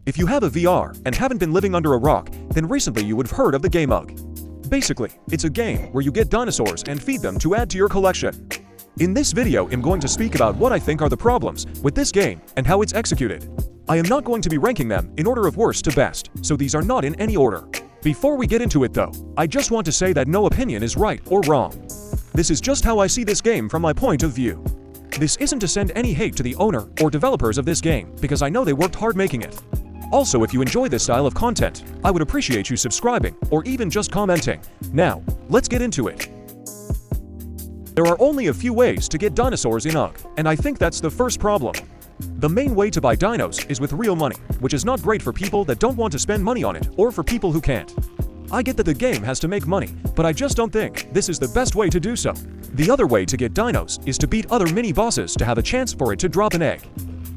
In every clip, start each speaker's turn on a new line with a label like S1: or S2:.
S1: If you have a VR and haven't been living under a rock, then recently you would have heard of the game UGG. Basically, it's a game where you get dinosaurs and feed them to add to your collection. In this video, I'm going to speak about what I think are the problems with this game and how it's executed. I am not going to be ranking them in order of worst to best, so these are not in any order. Before we get into it though, I just want to say that no opinion is right or wrong. This is just how I see this game from my point of view. This isn't to send any hate to the owner or developers of this game, because I know they worked hard making it. Also, if you enjoy this style of content, I would appreciate you subscribing or even just commenting. Now, let's get into it. There are only a few ways to get dinosaurs in UGG, and I think that's the first problem. The main way to buy dinos is with real money, which is not great for people that don't want to spend money on it or for people who can't. I get that the game has to make money, but I just don't think this is the best way to do so. The other way to get dinos is to beat other mini bosses to have a chance for it to drop an egg.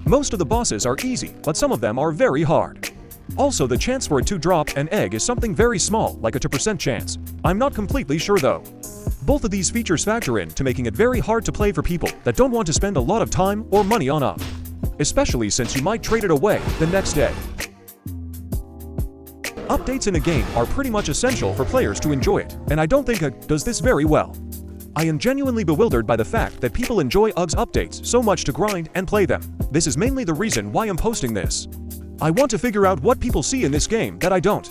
S1: Most of the bosses are easy, but some of them are very hard. Also, the chance for it to drop an egg is something very small, like a 2% chance. I'm not completely sure though. Both of these features factor in to making it very hard to play for people that don't want to spend a lot of time or money on UGG. Especially since you might trade it away the next day. Updates in a game are pretty much essential for players to enjoy it, and I don't think UGG does this very well. I am genuinely bewildered by the fact that people enjoy UGG's updates so much to grind and play them. This is mainly the reason why I'm posting this. I want to figure out what people see in this game that I don't.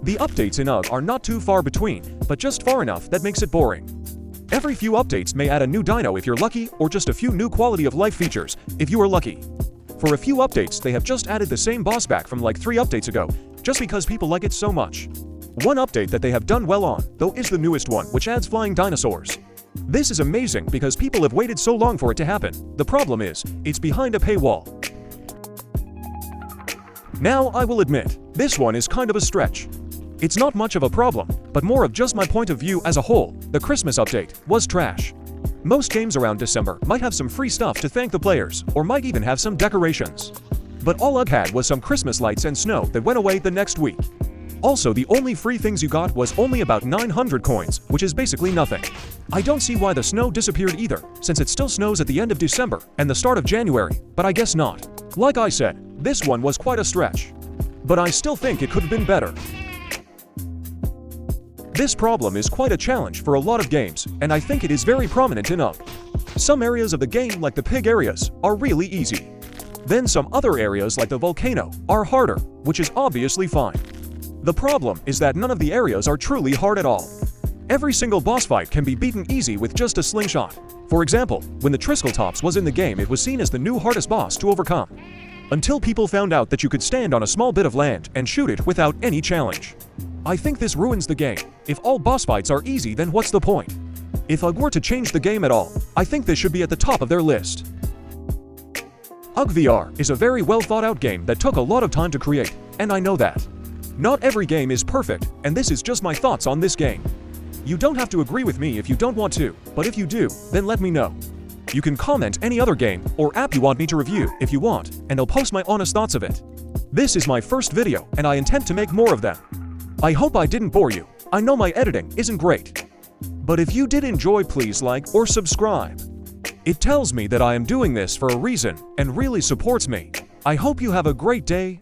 S1: The updates in UGG are not too far between, but just far enough that makes it boring. Every few updates may add a new dino if you're lucky, or just a few new quality of life features if you are lucky. For a few updates, they have just added the same boss back from like 3 updates ago, just because people like it so much. One update that they have done well on, though, is the newest one, which adds flying dinosaurs. This is amazing because people have waited so long for it to happen. The problem is, it's behind a paywall. Now, I will admit, this one is kind of a stretch. It's not much of a problem, but more of just my point of view as a whole. The Christmas update was trash. Most games around December might have some free stuff to thank the players, or might even have some decorations. But all UGG had was some Christmas lights and snow that went away the next week. Also, the only free things you got was only about 900 coins, which is basically nothing. I don't see why the snow disappeared either, since it still snows at the end of December and the start of January, but I guess not. Like I said, this one was quite a stretch. But I still think it could have been better. This problem is quite a challenge for a lot of games, and I think it is very prominent in UGG. Some areas of the game, like the pig areas, are really easy. Then some other areas, like the volcano, are harder, which is obviously fine. The problem is that none of the areas are truly hard at all. Every single boss fight can be beaten easy with just a slingshot. For example, when the Triceratops was in the game, it was seen as the new hardest boss to overcome. Until people found out that you could stand on a small bit of land and shoot it without any challenge. I think this ruins the game. If all boss fights are easy, then what's the point? If UGG were to change the game at all, I think this should be at the top of their list. UGG VR is a very well thought out game that took a lot of time to create, and I know that. Not every game is perfect, and this is just my thoughts on this game. You don't have to agree with me if you don't want to, but if you do, then let me know. You can comment any other game or app you want me to review if you want, and I'll post my honest thoughts of it. This is my first video, and I intend to make more of them. I hope I didn't bore you. I know my editing isn't great. But if you did enjoy, please like or subscribe. It tells me that I am doing this for a reason and really supports me. I hope you have a great day.